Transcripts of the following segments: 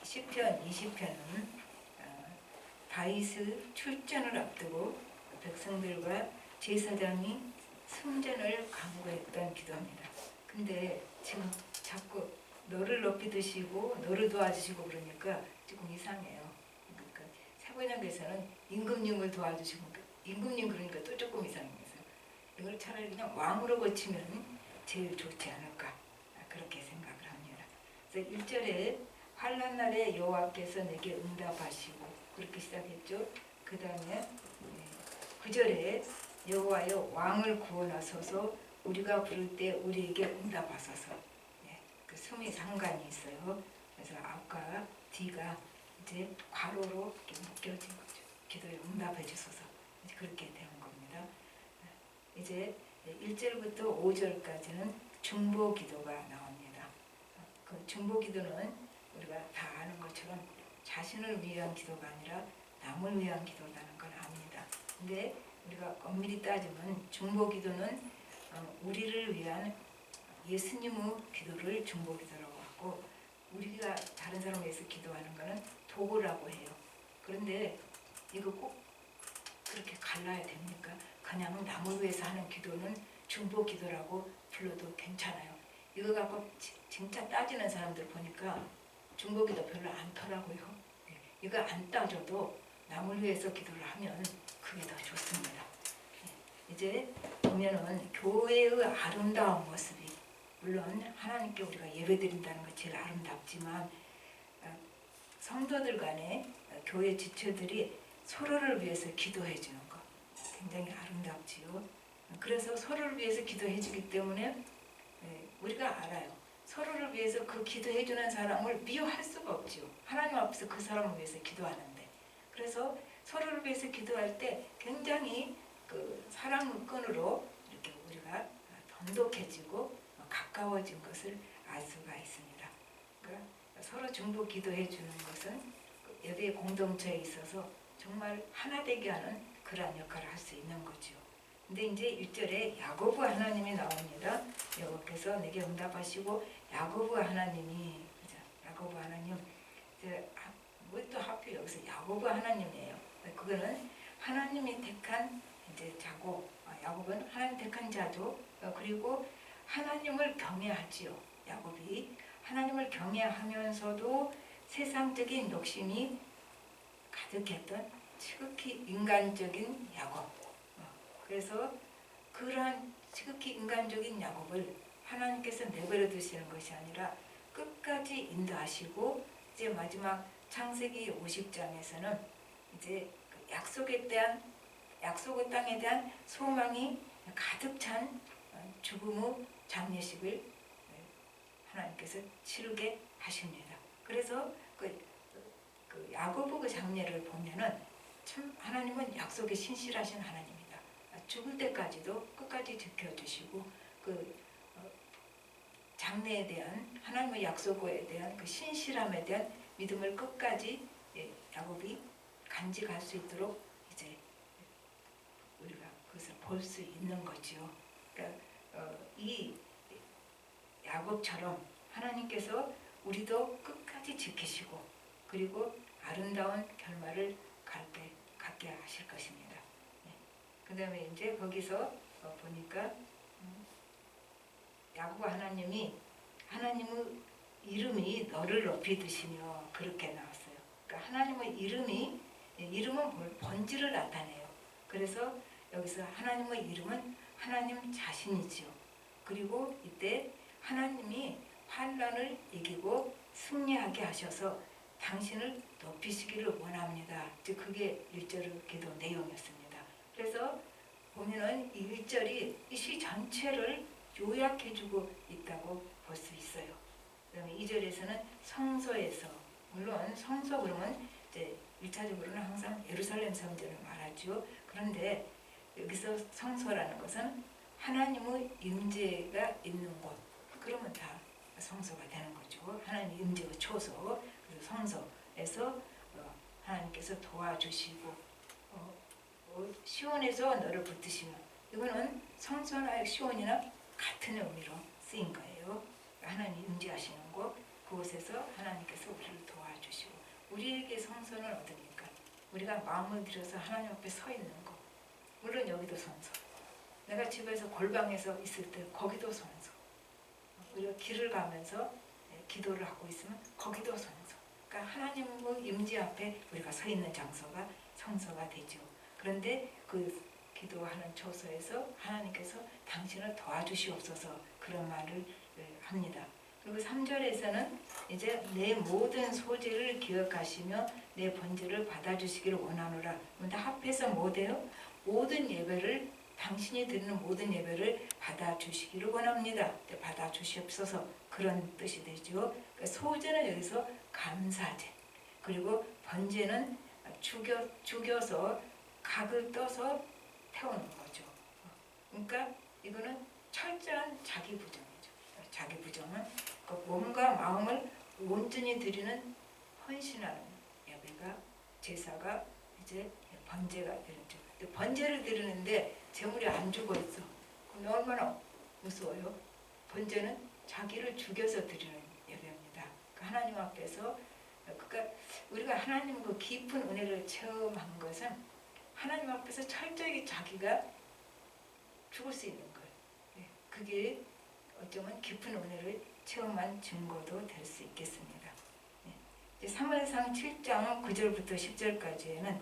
시편 20편은 다윗의 출전을 앞두고 백성들과 제사장이 승전을 강구했던 기도입니다. 근데 지금 자꾸 너를 높이 드시고 너를 도와주시고 그러니까 조금 이상해요. 그러니까 사번역에서는 임금님을 도와주시고, 임금님 그러니까 또 조금 이상해서 이걸 차라리 그냥 왕으로 고치면 제일 좋지 않을까, 그렇게 생각을 합니다. 그래서 1절에 환난 날에 여호와께서 내게 응답하시고 그렇게 시작했죠. 그 다음에 9절에 여호와여 왕을 구원하소서 우리가 부를 때 우리에게 응답하소서. 그 숨이 상관이 있어요. 그래서 앞과 뒤가 이제 괄호로 이렇게 묶여진 거죠. 기도에 응답해 주소서. 이제 그렇게 되는 겁니다. 이제 1절부터 5절까지는 중보 기도가 나옵니다. 그 중보 기도는 우리가 다 아는 것처럼 자신을 위한 기도가 아니라 남을 위한 기도라는 걸 압니다. 근데 우리가 엄밀히 따지면 중보 기도는 우리를 위한 예수님의 기도를 중보 기도라고 하고, 우리가 다른 사람을 위해서 기도하는 것은 도구라고 해요. 그런데 이거 꼭 그렇게 갈라야 됩니까? 그냥 남을 위해서 하는 기도는 중보 기도라고 불러도 괜찮아요. 이거 갖고 진짜 따지는 사람들 보니까 중보 기도 별로 않더라고요. 이거 안 따져도 남을 위해서 기도를 하면 그게 더 좋습니다. 이제 보면은 교회의 아름다운 모습이, 물론 하나님께 우리가 예배드린다는 것 제일 아름답지만 성도들 간에 교회 지체들이 서로를 위해서 기도해 주는 것 굉장히 아름답지요. 그래서 서로를 위해서 기도해 주기 때문에 우리가 알아요. 서로를 위해서 그 기도해 주는 사람을 미워할 수가 없지요. 하나님 앞에서 그 사람을 위해서 기도하는데, 그래서 서로를 위해서 기도할 때 굉장히 그 사랑의 끈으로 이렇게 우리가 돈독해지고 가까워진 것을 알 수가 있습니다. 그러니까 서로 중보 기도해 주는 것은 예배 공동체에 있어서 정말 하나 되게 하는 그러한 역할을 할 수 있는 거죠. 근데 이제 1절에 야고보 하나님이 나옵니다. 여호와께서 내게 응답하시고 야고보 하나님이, 야고보 하나님, 왜 또 하필 여기서 야고보 하나님이에요? 그거는 하나님이 택한 이제 자고, 야곱은 하나님 택한 자죠. 그리고 하나님을 경외하지요. 야곱이 하나님을 경외하면서도 세상적인 욕심이 가득했던 지극히 인간적인 야곱. 그래서 그러한 지극히 인간적인 야곱을 하나님께서 내버려 두시는 것이 아니라 끝까지 인도하시고, 이제 마지막 창세기 50장에서는 이제 그 약속의 땅에 대한 소망이 가득 찬 죽음의 장례식을 하나님께서 치르게 하십니다. 그래서 그 야고보 그 장례를 보면은 참 하나님은 약속에 신실하신 하나님입니다. 죽을 때까지도 끝까지 지켜주시고, 그 장래에 대한 하나님의 약속에 대한 그 신실함에 대한 믿음을 끝까지 야곱이 간직할 수 있도록 이제 우리가 그것을 볼 수 있는 거죠. 그러니까 이 야곱처럼 하나님께서 우리도 끝까지 지키시고, 그리고 아름다운 결말을 갖게 하실 것입니다. 그 다음에 이제 거기서 보니까 야곱 하나님이, 하나님의 이름이 너를 높이 드시며 그렇게 나왔어요. 그러니까 하나님의 이름은 본질을 나타내요. 그래서 여기서 하나님의 이름은 하나님 자신이지요. 그리고 이때 하나님이 환난을 이기고 승리하게 하셔서 당신을 높이시기를 원합니다. 즉 그게 1절 기도 내용이었습니다. 그래서 보면은 이 1절이 이 시 전체를 요약해주고 있다고 볼 수 있어요. 그다음에 2절에서는 성소에서, 물론 성소 그러면 이제 1차적으로는 항상 예루살렘 성전을 말하죠. 그런데 여기서 성소라는 것은 하나님의 임재가 있는 곳, 그러면 다 성소가 되는 거죠. 하나님의 임재의 초소, 그래서 성소에서 하나님께서 도와주시고, 시온에서 너를 붙드시면, 이거는 성소나 시온이나 같은 의미로 쓰인 거예요. 하나님 임재하시는 곳. 그곳에서 하나님께서 우리를 도와주시고 우리에게 성소는 어딥니까? 우리가 마음을 들여서 하나님 앞에 서 있는 거. 물론 여기도 성소. 내가 집에서 골방에서 있을 때 거기도 성소. 우리가 길을 가면서 기도를 하고 있으면 거기도 성소. 그러니까 하나님의 임재 앞에 우리가 서 있는 장소가 성소가 되죠. 그런데 그 기도하는 처소에서 하나님께서 당신을 도와주시옵소서 그런 말을 합니다. 그리고 3절에서는 이제 내 모든 소재를 기억하시며 내 번제를 받아주시기를 원하노라. 다 합해서 뭐 돼요? 모든 예배를 당신이 드리는 모든 예배를 받아주시기를 원합니다. 받아주시옵소서 그런 뜻이 되죠. 그러니까 소제는 여기서 감사제, 그리고 번제는 죽여서 각을 떠서 태우는 거죠. 그러니까 이거는 철저한 자기 부정이죠. 자기 부정은 몸과 마음을 온전히 드리는 헌신하는 예배가 제사가 이제 번제가 되는 죠. 번제를 드리는데 제물이 안 죽어 있어. 그럼 얼마나 무서워요. 번제는 자기를 죽여서 드리는 예배입니다. 하나님 앞에서 그러니까 우리가 하나님 그 깊은 은혜를 체험한 것은 하나님 앞에서 철저하게 자기가 죽을 수 있는 거예요. 그게 어쩌면 깊은 은혜를 체험한 증거도 될 수 있겠습니다. 사무엘상 7장 9절부터 10절까지에는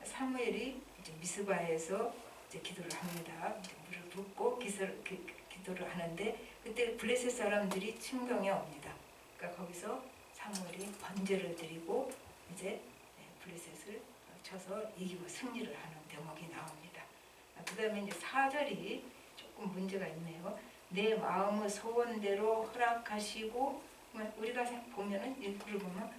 사무엘이 이제 미스바에서 이제 기도를 합니다. 이제 물을 붓고 기도를 하는데 그때 블레셋 사람들이 침경에 옵니다. 그러니까 거기서 사무엘이 번제를 드리고 이제 블레셋을 쳐서 이기고 승리를 하는 대목이 나옵니다. 그 다음에 이제 4절이 조금 문제가 있네요. 내 마음의 소원대로 허락하시고, 우리가 보면은 일부를 보면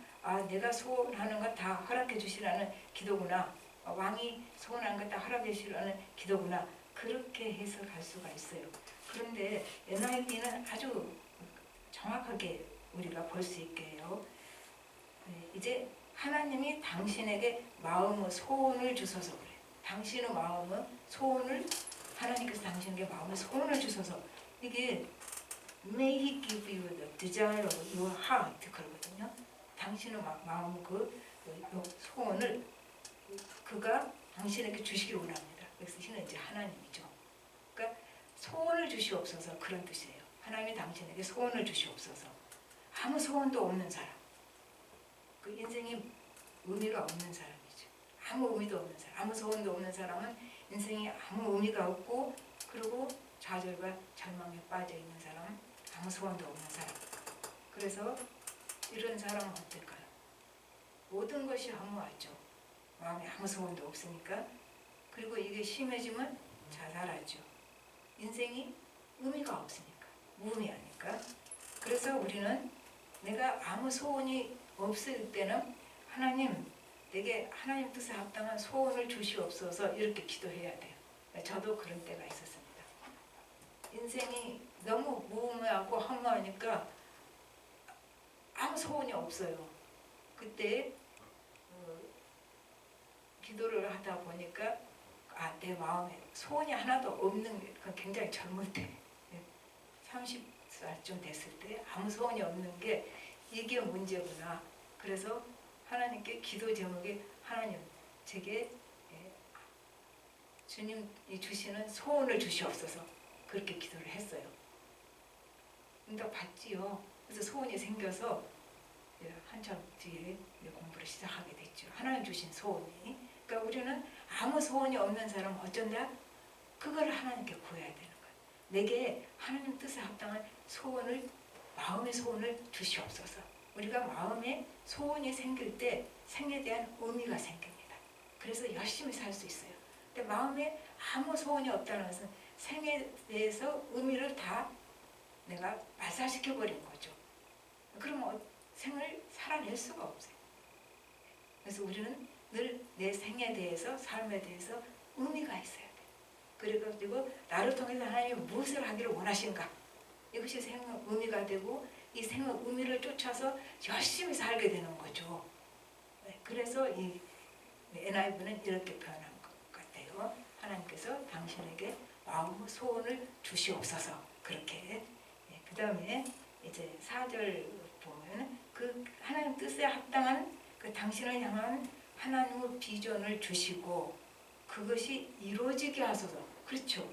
내가 소원하는 거 다 허락해 주시라는 기도구나. 왕이 소원하는 거 다 허락해 주시라는 기도구나. 그렇게 해석할 수가 있어요. 그런데 NIV는 아주 정확하게 우리가 볼 수 있게 해요. 이제 하나님이 당신에게 마음의 소원을 주셔서 그래요. 당신의 마음의 소원을 하나님께서 당신에게 마음의 소원을 주셔서 이게 May He give you the desire of your heart 그러거든요. 당신의 마음 그 소원을 그가 당신에게 주시길 원합니다. 그래서 이는 이제 하나님이죠. 그러니까 소원을 주시옵소서 그런 뜻이에요. 하나님이 당신에게 소원을 주시옵소서. 아무 소원도 없는 사람, 그 인생이 의미가 없는 사람이죠. 아무 의미도 없는 사람, 아무 소원도 없는 사람은 인생이 아무 의미가 없고 그리고 좌절과 절망에 빠져 있는 사람, 아무 소원도 없는 사람. 그래서 이런 사람은 어떨까요? 모든 것이 허무하죠. 마음에 아무 소원도 없으니까. 그리고 이게 심해지면 자살하죠. 인생이 의미가 없으니까, 무의미하니까. 그래서 우리는 내가 아무 소원이 없을 때는 하나님, 내게 하나님 뜻에 합당한 소원을 주시옵소서 이렇게 기도해야 돼요. 저도 그런 때가 있었습니다. 인생이 너무 무의미하고 허무하니까 아무 소원이 없어요. 그때 기도를 하다 보니까 내 마음에 소원이 하나도 없는 게 굉장히 젊을 때 30살쯤 됐을 때 아무 소원이 없는 게 이게 문제구나. 그래서 하나님께 기도 제목이 하나님 제게 주님이 주시는 소원을 주시옵소서 그렇게 기도를 했어요. 응답 받지요. 그래서 소원이 생겨서 한참 뒤에 공부를 시작하게 됐죠. 하나님 주신 소원이. 그러니까 우리는 아무 소원이 없는 사람은 어쩐다? 그걸 하나님께 구해야 되는 거예요. 내게 하나님 뜻에 합당한 소원을, 마음의 소원을 주시옵소서. 우리가 마음에 소원이 생길 때 생에 대한 의미가 생깁니다. 그래서 열심히 살 수 있어요. 근데 마음에 아무 소원이 없다는 것은 생에 대해서 의미를 다 내가 말살시켜버린 거죠. 그러면 생을 살아낼 수가 없어요. 그래서 우리는 늘 내 생에 대해서, 삶에 대해서 의미가 있어야 돼요. 그래가지고 나를 통해서 하나님이 무엇을 하기를 원하신가? 이것이 생의 의미가 되고 이 생의 의미를 쫓아서 열심히 살게 되는 거죠. 그래서 이 NIV는 이렇게 표현한 것 같아요. 하나님께서 당신에게 마음의 소원을 주시옵소서. 그렇게. 그 다음에 이제 4절 보면 그 하나님 뜻에 합당한 그 당신을 향한 하나님의 비전을 주시고 그것이 이루어지게 하소서. 그렇죠.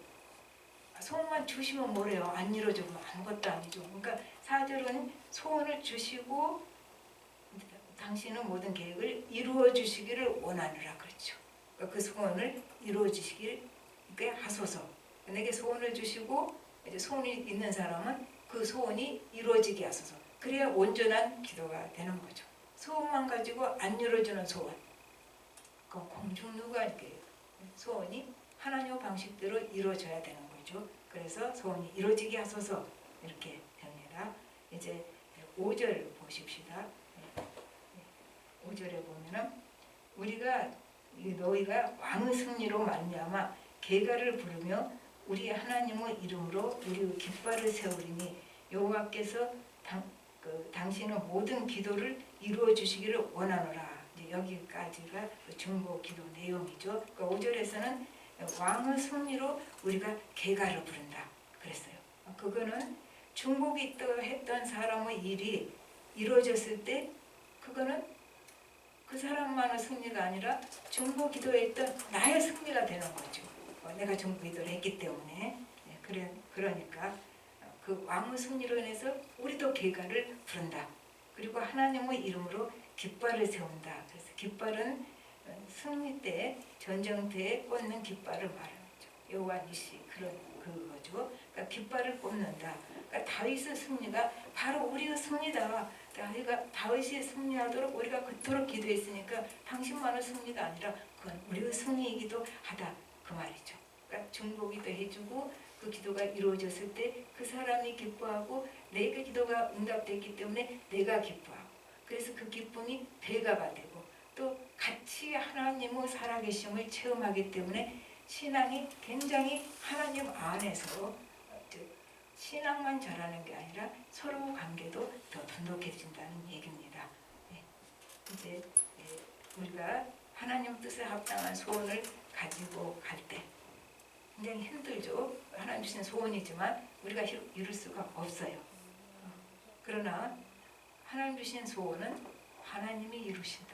소원만 주시면 뭐래요? 안 이루어지면 아무것도 아니죠. 그러니까 4절은 소원을 주시고 당신은 모든 계획을 이루어 주시기를 원하느라 그렇죠. 그러니까 그 소원을 이루어 주시길 하소서. 내게 소원을 주시고 이제 소원이 있는 사람은 그 소원이 이루어지게 하소서. 그래야 온전한 기도가 되는 거죠. 소원만 가지고 안 이루어지는 소원. 그 공중누가 이렇게 소원이 하나님의 방식대로 이루어져야 되는 거죠. 그래서 소원이 이루어지게 하소서 이렇게 됩니다. 이제 5절 보십시다. 5절에 보면은 우리가 너희가 왕의 승리로 말미암아 계가를 부르며 우리 하나님의 이름으로 우리의 깃발을 세우리니 여호와께서 당신의 모든 기도를 이루어 주시기를 원하노라. 이제 여기까지가 그 중보 기도 내용이죠. 그러니까 5절에서는 왕의 승리로 우리가 계가를 부른다 그랬어요. 그거는 중복이 했던 사람의 일이 이루어졌을 때 그거는 그 사람만의 승리가 아니라 중보 기도했던 나의 승리가 되는 거죠. 내가 중보 기도를 했기 때문에. 그러니까 그 왕의 승리로 인해서 우리도 계가를 부른다. 그리고 하나님의 이름으로 깃발을 세운다. 그래서 깃발은 승리 때 전쟁 때에 꽂는 깃발을 말하는 거죠. 여호와 니시 그런 그거죠. 그러니까 깃발을 꽂는다. 그러니까 다윗의 승리가 바로 우리의 승리다. 다윗이 승리하도록 우리가 그토록 기도했으니까 당신만의 승리가 아니라 그건 우리의 승리이기도 하다 그 말이죠. 그러니까 중보기도 해주고 그 기도가 이루어졌을 때 그 사람이 기뻐하고 내 기도가 응답됐기 때문에 내가 기뻐하고 그래서 그 기쁨이 배가가 되고 또 같이 하나님의 살아계심을 체험하기 때문에 신앙이 굉장히 하나님 안에서 신앙만 자라는 게 아니라 서로 관계도 더 돈독해진다는 얘기입니다. 이제 우리가 하나님 뜻에 합당한 소원을 가지고 갈 때 굉장히 힘들죠. 하나님 주신 소원이지만 우리가 이룰 수가 없어요. 그러나 하나님 주신 소원은 하나님이 이루신다.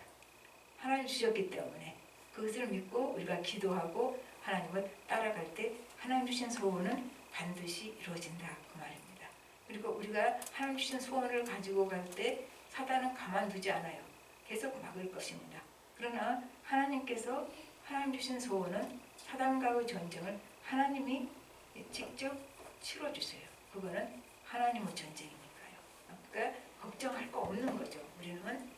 하나님 주셨기 때문에 그것을 믿고 우리가 기도하고 하나님을 따라갈 때 하나님 주신 소원은 반드시 이루어진다 그 말입니다. 그리고 우리가 하나님 주신 소원을 가지고 갈 때 사단은 가만두지 않아요. 계속 막을 것입니다. 그러나 하나님께서 하나님 주신 소원은 사단과의 전쟁을 하나님이 직접 치러주세요. 그거는 하나님의 전쟁이니까요. 그러니까 걱정할 거 없는 거죠. 우리는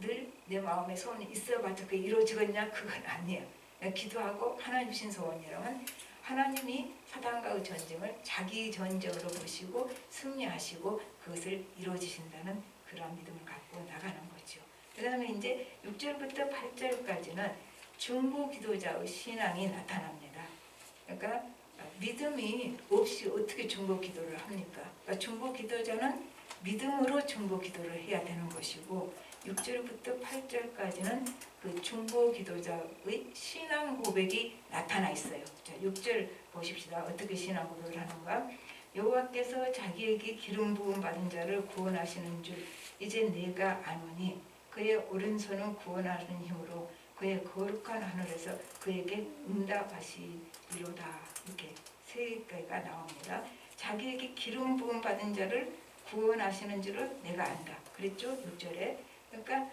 늘 내 마음에 소원이 있어봤자 그게 이루어지겠냐? 그건 아니에요. 기도하고 하나님 주신 소원이라면 하나님이 사단과의 전쟁을 자기 전쟁으로 보시고 승리하시고 그것을 이루어지신다는 그런 믿음을 갖고 나가는 거죠. 그 다음에 이제 6절부터 8절까지는 중보 기도자의 신앙이 나타납니다. 그러니까 믿음이 없이 어떻게 중보 기도를 합니까? 그러니까 중보 기도자는 믿음으로 중보 기도를 해야 되는 것이고 6절부터 8절까지는 그 중보 기도자의 신앙 고백이 나타나 있어요. 자, 6절 보십시다. 어떻게 신앙 고백을 하는가? 여호와께서 자기에게 기름 부음 받은 자를 구원하시는 줄 이제 내가 아노니 그의 오른손은 구원하는 힘으로 그의 거룩한 하늘에서 그에게 응답하시리로다. 이렇게 세 개가 나옵니다. 자기에게 기름 부음 받은 자를 구원하시는 줄을 내가 안다. 그랬죠? 6절에. 그러니까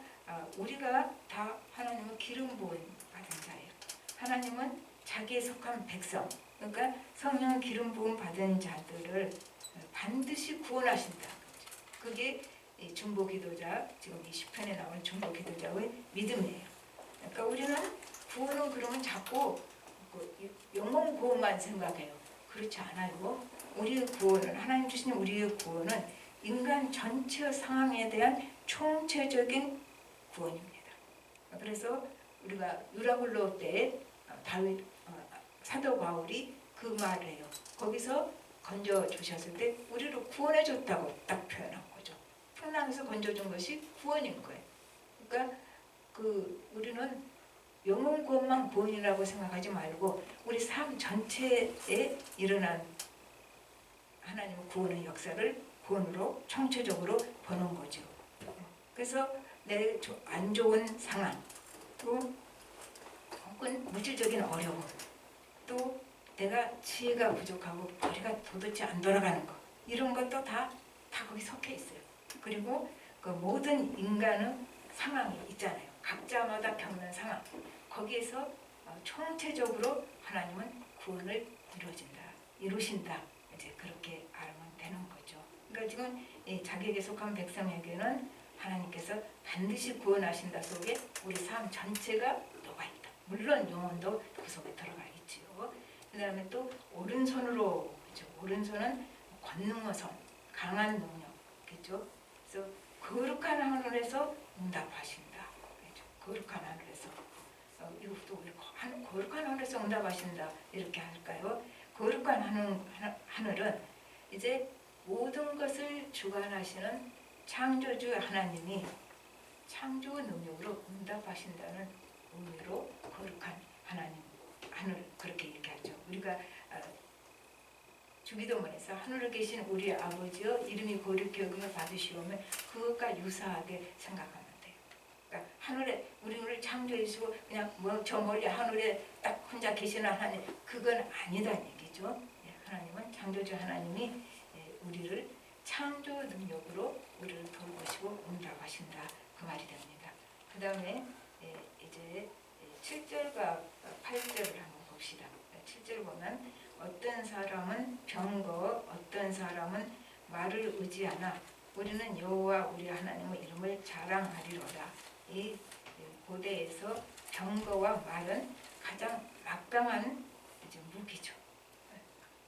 우리가 다 하나님은 기름 부음 받은 자예요. 하나님은 자기에 속한 백성, 그러니까 성령 기름 부음 받은 자들을 반드시 구원하신다. 그게 중보 기도자, 지금 이 시편에 나오는 중보 기도자의 믿음이에요. 그러니까 우리는 구원은 그러면 자꾸 영혼 구원만 생각해요. 그렇지 않아요. 우리의 구원은 하나님 주신 우리의 구원은 인간 전체 상황에 대한 총체적인 구원입니다. 그래서 우리가 유라굴로 때 사도 바울이 그 말을 해요. 거기서 건져 주셨을 때 우리를 구원해 줬다고 딱 표현한 거죠. 풍랑에서 건져준 것이 구원인 거예요. 그러니까 우리는 영혼 구원만 구원이라고 생각하지 말고 우리 삶 전체에 일어난 하나님의 구원의 역사를 구원으로 총체적으로 보는 거죠. 그래서 내 안 좋은 상황, 또 혹은 물질적인 어려움, 또 내가 지혜가 부족하고 머리가 도대체 안 돌아가는 거, 이런 것도 다 거기 속해 있어요. 그리고 그 모든 인간의 상황이 있잖아요. 각자마다 겪는 상황, 거기에서 총체적으로 하나님은 구원을 이루신다. 이제 그렇게 알면 되는 거죠. 그러니까 지금 자기에게 속한 백성에게는 하나님께서 반드시 구원하신다 속에 우리 삶 전체가 녹아있다. 물론 영혼도 그 속에 들어가 있지요. 그 다음에 또 오른손으로, 그렇죠? 오른손은 권능의 손, 강한 능력이죠. 그래서 거룩한 하늘에서 응답하신다. 그렇죠? 거룩한 하늘에서. 이것도 우리 거룩한 하늘에서 응답하신다. 이렇게 할까요? 거룩한 하늘은 이제 모든 것을 주관하시는 창조주 하나님이 창조 능력으로 응답하신다는 의미로 거룩한 하늘, 그렇게 얘기하죠. 우리가 주기도문에서 하늘에 계신 우리 아버지여 이름이 거룩히 여김을 받으시오면 그것과 유사하게 생각하면 돼요. 그러니까 하늘에 우리를 창조해주시고 그냥 저 멀리 하늘에 딱 혼자 계시는 하나님, 그건 아니다는 얘기죠. 하나님은 창조주 하나님이 우리를 창조 능력으로 우리를 돌보시고 응답하신다, 그 말이 됩니다. 그 다음에 이제 7절과 8절을 한번 봅시다. 7절 보면 어떤 사람은 병거, 어떤 사람은 말을 의지하나 우리는 여호와 우리 하나님의 이름을 자랑하리로다. 이 고대에서 병거와 말은 가장 막강한 이제 무기죠.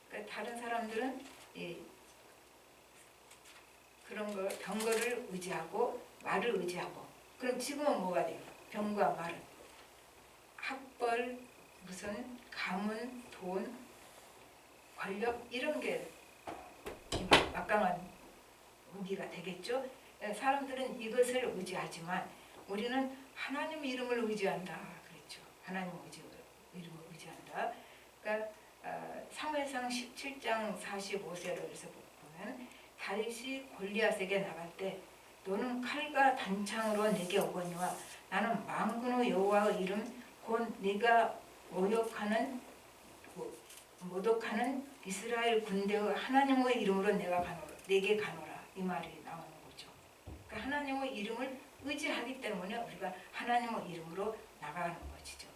그러니까 다른 사람들은 그런 걸 병거를 의지하고 말을 의지하고, 그럼 지금은 뭐가 돼요? 병과 말은 학벌, 무슨 가문, 돈, 권력, 이런 게 막강한 무기가 되겠죠. 사람들은 이것을 의지하지만 우리는 하나님 이름을 의지한다 그랬죠. 하나님 이름을 의지한다. 그러니까 사무엘상 17장 45절에서 보면 다윗이 골리앗에게 나갈 때 너는 칼과 단창으로 내게 오거니와 나는 만군의 여호와의 이름 곧 네가 모독하는 이스라엘 군대의 하나님의 이름으로 내게 가노라, 이 말이 나오는 거죠. 그러니까 하나님의 이름을 의지하기 때문에 우리가 하나님의 이름으로 나가는 것이죠.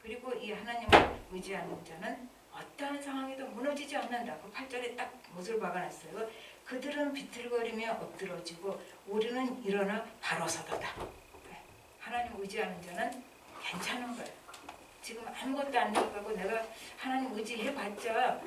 그리고 이 하나님을 의지하는 자는 어떠한 상황에도 무너지지 않는다. 그 8절에 딱 못을 박아놨어요. 그들은 비틀거리며 엎드러지고 우리는 일어나 바로 서도다. 하나님 의지하는 자는 괜찮은 거예요. 지금 아무것도 안 되고 내가 하나님 의지해봤자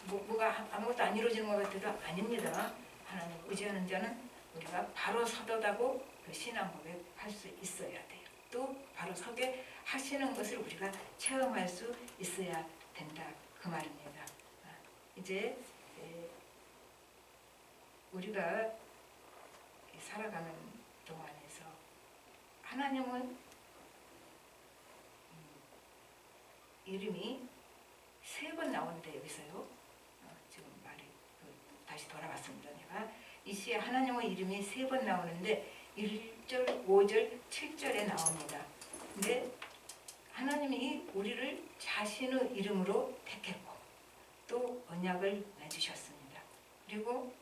뭐가 아무것도 안 이루어지는 것 같아도 아닙니다. 하나님 의지하는 자는 우리가 바로 서도다고 그 신앙 고백할 수 있어야 돼요. 또 바로 서게 하시는 것을 우리가 체험할 수 있어야 된다, 그 말입니다. 이제 우리가 살아가는 동안에서 하나님은 이름이 3번 나오는데 여기서요. 지금 말이 다시 돌아갔습니다. 내가 이 시에 하나님의 이름이 3번 나오는데 1절, 5절, 7절에 나옵니다. 근데 하나님이 우리를 자신의 이름으로 택했고 또 언약을 맺으셨습니다. 그리고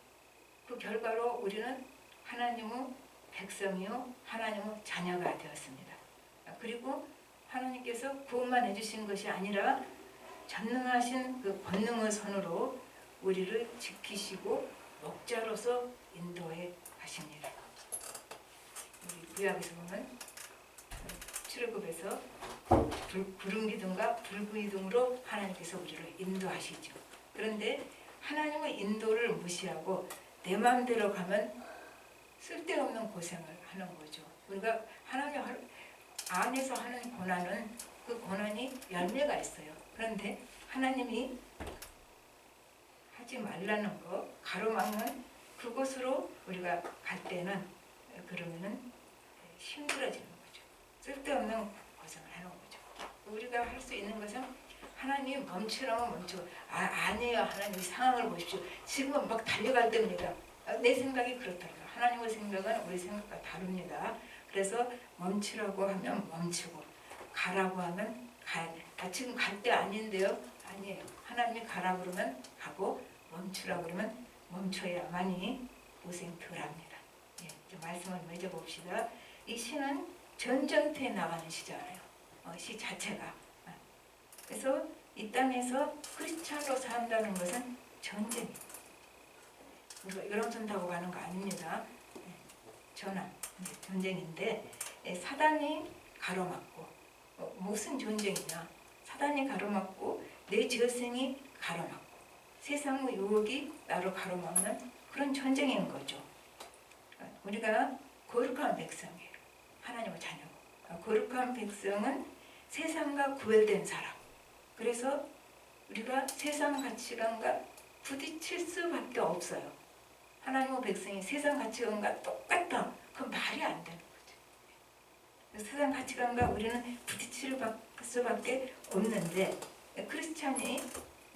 그 결과로 우리는 하나님의 백성이요 하나님의 자녀가 되었습니다. 그리고 하나님께서 구원만 해주신 것이 아니라 전능하신 그 권능의 손으로 우리를 지키시고 목자로서 인도해 가십니다. 우리 구약에서 보면 출애굽에서 구름 기둥과 불 기둥으로 하나님께서 우리를 인도하시죠. 그런데 하나님의 인도를 무시하고 내 마음대로 가면 쓸데없는 고생을 하는 거죠. 우리가 하나님 안에서 하는 고난은 그 고난이 열매가 있어요. 그런데 하나님이 하지 말라는 거, 가로막는 그곳으로 우리가 갈 때는 그러면은 힘들어지는 거죠. 쓸데없는 고생을 하는 거죠. 우리가 할 수 있는 것은 하나님 멈추라면 멈추고 아니에요. 하나님 이 상황을 보십시오. 지금은 막 달려갈 때입니다. 내 생각이 그렇더라고요. 하나님의 생각은 우리 생각과 다릅니다. 그래서 멈추라고 하면 멈추고 가라고 하면 가야 돼. 지금 갈 때 아닌데요? 아니에요. 하나님이 가라 그러면 가고 멈추라 그러면 멈춰야만이 고생 덜합니다. 예, 좀 말씀을 맺어봅시다. 이 시는 전쟁터에 나가는 시잖아요. 시 자체가. 그래서 이 땅에서 크리스찬으로 산다는 것은 전쟁입니다. 우리가 유람선 타고 가는 거 아닙니다. 전환, 전쟁인데 사단이 가로막고 무슨 전쟁이냐? 사단이 가로막고 내 저승이 가로막고 세상의 유혹이 나를 가로막는 그런 전쟁인 거죠. 우리가 거룩한 백성이에요. 하나님의 자녀고. 거룩한 백성은 세상과 구별된 사람. 그래서 우리가 세상 가치관과 부딪힐 수밖에 없어요. 하나님의 백성이 세상 가치관과 똑같다. 그건 말이 안 되는 거죠. 세상 가치관과 우리는 부딪힐 수밖에 없는데 크리스찬이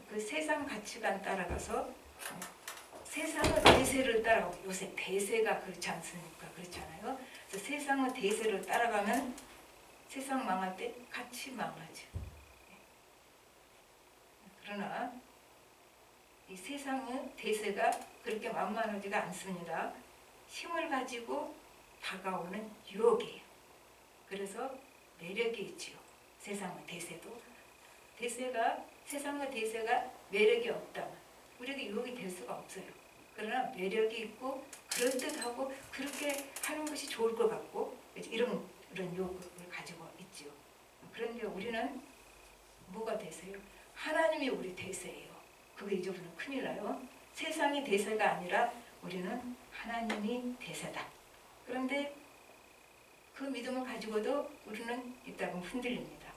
그 세상 가치관 따라가서 세상의 대세를 따라가고 요새 대세가 그렇지 않습니까? 그렇잖아요. 그래서 세상의 대세를 따라가면 세상 망할 때 같이 망하죠. 그러나 이 세상의 대세가 그렇게 만만하지가 않습니다. 힘을 가지고 다가오는 유혹이에요. 그래서 매력이 있지요. 세상의 대세도. 세상의 대세가 매력이 없다면 우리에게 유혹이 될 수가 없어요. 그러나 매력이 있고 그럴듯하고 그렇게 하는 것이 좋을 것 같고 이런 유혹을 가지고 있지요. 그런데 우리는 뭐가 대세요? 하나님이 우리 대세예요. 그거 잊어버리면 큰일 나요. 세상이 대세가 아니라 우리는 하나님이 대세다. 그런데 그 믿음을 가지고도 우리는 이따금 흔들립니다.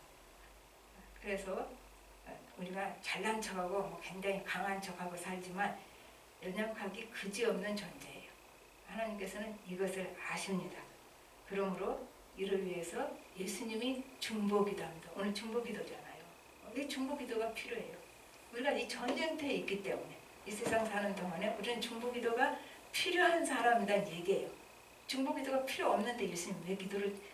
그래서 우리가 잘난 척하고 굉장히 강한 척하고 살지만 연약하기 그지없는 존재예요. 하나님께서는 이것을 아십니다. 그러므로 이를 위해서 예수님이 중보기도합니다. 오늘 중보기도잖아요. 왜 중보기도가 필요해요? 우리가 이 전쟁터에 있기 때문에 이 세상 사는 동안에 우리는 중보기도가 필요한 사람이란 얘기예요. 중보기도가 필요 없는데 예수님 왜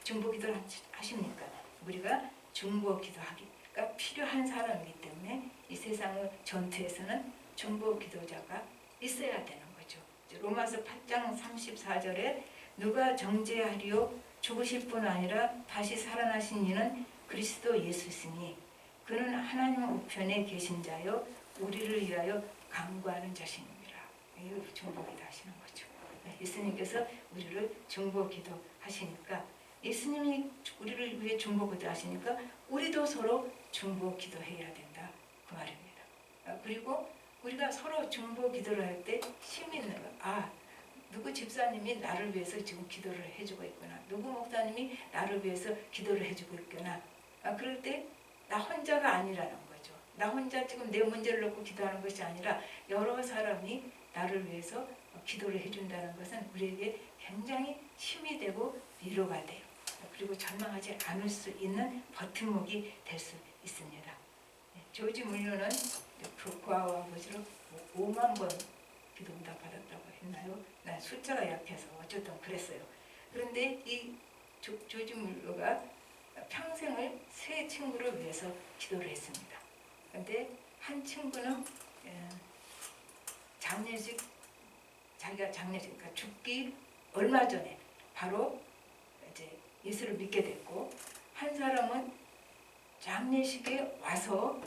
중보기도를 하십니까? 우리가 중보기도하기가 필요한 사람이기 때문에 이 세상의 전투에서는 중보기도자가 있어야 되는 거죠. 로마서 8장 34절에 누가 정죄하리요? 죽으실 뿐 아니라 다시 살아나신 이는 그리스도 예수시니 그는 하나님의 우편에 계신 자요 우리를 위하여 간구하는 자신입니다. 이거 중보기도 하시는 거죠. 예수님께서 우리를 중보기도 하시니까 예수님이 우리를 위해 중보기도 하시니까 우리도 서로 중보기도해야 된다. 그 말입니다. 그리고 우리가 서로 중보기도를 할 때 힘이 있는 거. 누구 집사님이 나를 위해서 지금 기도를 해주고 있구나. 누구 목사님이 나를 위해서 기도를 해주고 있구나. 그럴 때 나 혼자가 아니라는 거죠. 나 혼자 지금 내 문제를 놓고 기도하는 것이 아니라 여러 사람이 나를 위해서 기도를 해준다는 것은 우리에게 굉장히 힘이 되고 위로가 돼요. 그리고 절망하지 않을 수 있는 버팀목이 될 수 있습니다. 조지 물러는 그와 아버지로 5만 번 기도응답 받았다고 했나요? 난 숫자가 약해서 어쨌든 그랬어요. 그런데 이 조지 물러가 평생을 세 친구를 위해서 기도를 했습니다. 그런데 한 친구는 자기가 장례식, 그러니까 죽기 얼마 전에 바로 이제 예수를 믿게 됐고, 한 사람은 장례식에 와서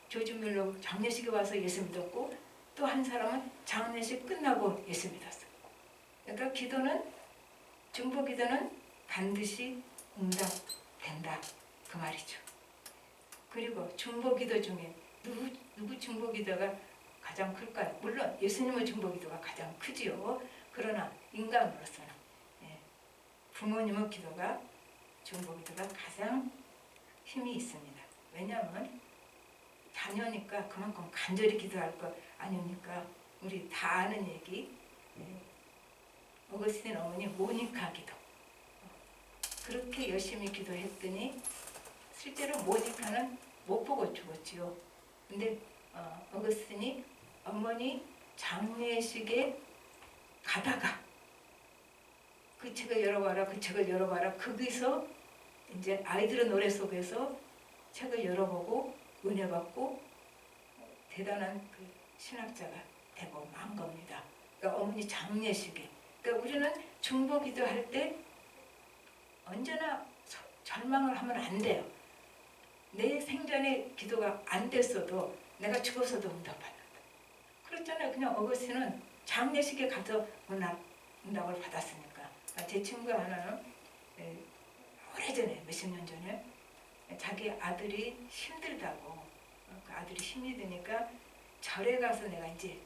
조지 밀러 장례식에 와서 예수 믿었고, 또 한 사람은 장례식 끝나고 예수 믿었어요. 그러니까 중보 기도는 반드시 응답된다 그 말이죠. 그리고 중보 기도 중에 누구 중보 기도가 가장 클까요? 물론 예수님의 중보 기도가 가장 크지요. 그러나 인간으로서는 부모님의 기도가 중보 기도가 가장 힘이 있습니다. 왜냐하면 자녀니까 그만큼 간절히 기도할 것 아닙니까? 우리 다 아는 얘기. 어거스틴 어머니 모니카 기도. 그렇게 열심히 기도했더니 실제로 모니카는 못 보고 죽었지요. 근데 어거스틴이 어머니 장례식에 가다가 그 책을 열어봐라, 그 책을 열어봐라. 거기서 이제 아이들의 노래 속에서 책을 열어보고 은혜 받고 대단한 그 신학자가 되고 만 겁니다. 그러니까 어머니 장례식에. 그러니까 우리는 중보 기도할 때 언제나 절망을 하면 안 돼요. 내 생전에 기도가 안 됐어도 내가 죽어서도 응답받는다. 그렇잖아요. 그냥 어거스틴은 장례식에 가서 응답을 받았으니까. 제 친구 하나는 오래전에 몇십 년 전에 자기 아들이 힘들다고 그 아들이 힘이 드니까 절에 가서 내가 이제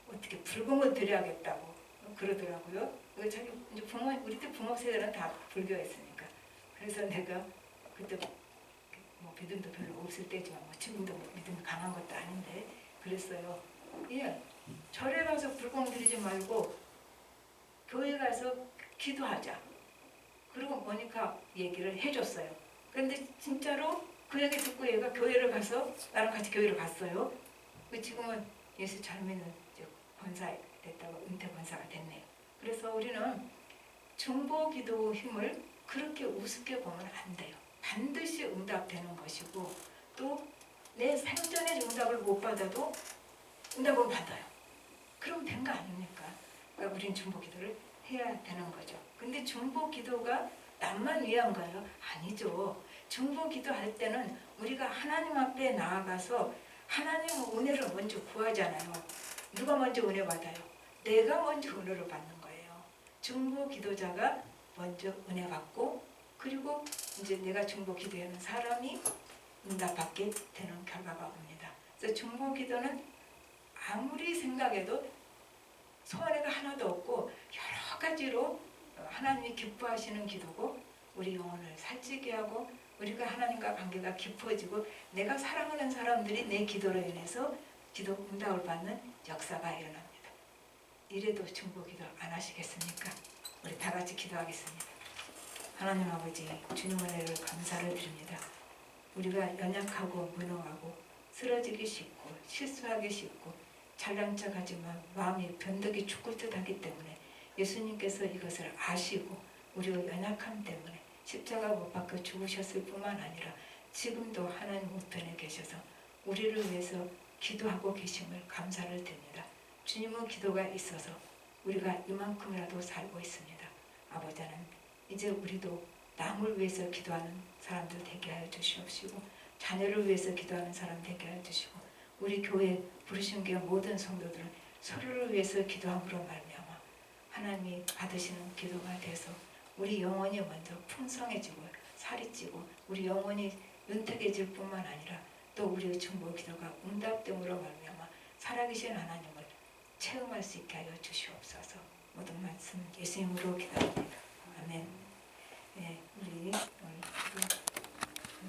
어떻게 불공을 드려야겠다고 그러더라고요. 자기 이제 우리 때 부모 세대는 다 불교였으니까. 그래서 내가 그때 뭐 믿음도 별로 없을 때지만 뭐 지금도 믿음이 강한 것도 아닌데 그랬어요. 예, 절에 가서 불공 드리지 말고 교회 가서 기도하자. 그리고 모니카 얘기를 해줬어요. 그런데 진짜로 그 얘기 듣고 얘가 교회를 가서 나랑 같이 교회를 갔어요. 지금은 예수 잘 믿는 권사 됐다고 은퇴 권사가 됐네요. 그래서 우리는 중보 기도 힘을 그렇게 우습게 보면 안 돼요. 반드시 응답되는 것이고 또 내 생전에 응답을 못 받아도 응답은 받아요. 그럼 된 거 아닙니까? 그러니까 우리는 중보 기도를 해야 되는 거죠. 근데 중보 기도가 남만 위한가요? 아니죠. 중보 기도할 때는 우리가 하나님 앞에 나아가서 하나님 은혜를 먼저 구하잖아요. 누가 먼저 은혜 받아요? 내가 먼저 은혜를 받는 거예요. 중보 기도자가 먼저 은혜 받고 그리고 이제 내가 중보 기도하는 사람이 응답받게 되는 결과가 옵니다. 그래서 중보 기도는 아무리 생각해도 소원해가 하나도 없고 여러 가지로 하나님이 기뻐하시는 기도고 우리 영혼을 살찌게 하고 우리가 하나님과 관계가 깊어지고 내가 사랑하는 사람들이 내 기도로 인해서 기도 응답을 받는 역사가 일어납니다. 이래도 중보 기도 안 하시겠습니까? 우리 다 같이 기도하겠습니다. 하나님 아버지 주님 은혜를 감사를 드립니다. 우리가 연약하고 무능하고 쓰러지기 쉽고 실수하기 쉽고 잘난 척하지만 마음이 변덕이 죽을 듯하기 때문에 예수님께서 이것을 아시고 우리의 연약함 때문에 십자가 못 박혀 죽으셨을 뿐만 아니라 지금도 하나님 우편에 계셔서 우리를 위해서 기도하고 계심을 감사를 드립니다. 주님의 기도가 있어서 우리가 이만큼이라도 살고 있습니다. 아버지는 이제 우리도 남을 위해서 기도하는 사람들 되게 하여 주시옵시고 자녀를 위해서 기도하는 사람 되게 하여 주시고 우리 교회 부르신 교회 모든 성도들은 서로를 위해서 기도함으로 말미암아 하나님이 받으시는 기도가 돼서 우리 영혼이 먼저 풍성해지고 살이 찌고 우리 영혼이 윤택해질 뿐만 아니라 또 우리의 중보 기도가 응답됨으로 말미암아 살아계신 하나님을 체험할 수 있게 하여 주시옵소서. 모든 말씀 예수님으로 기도합니다.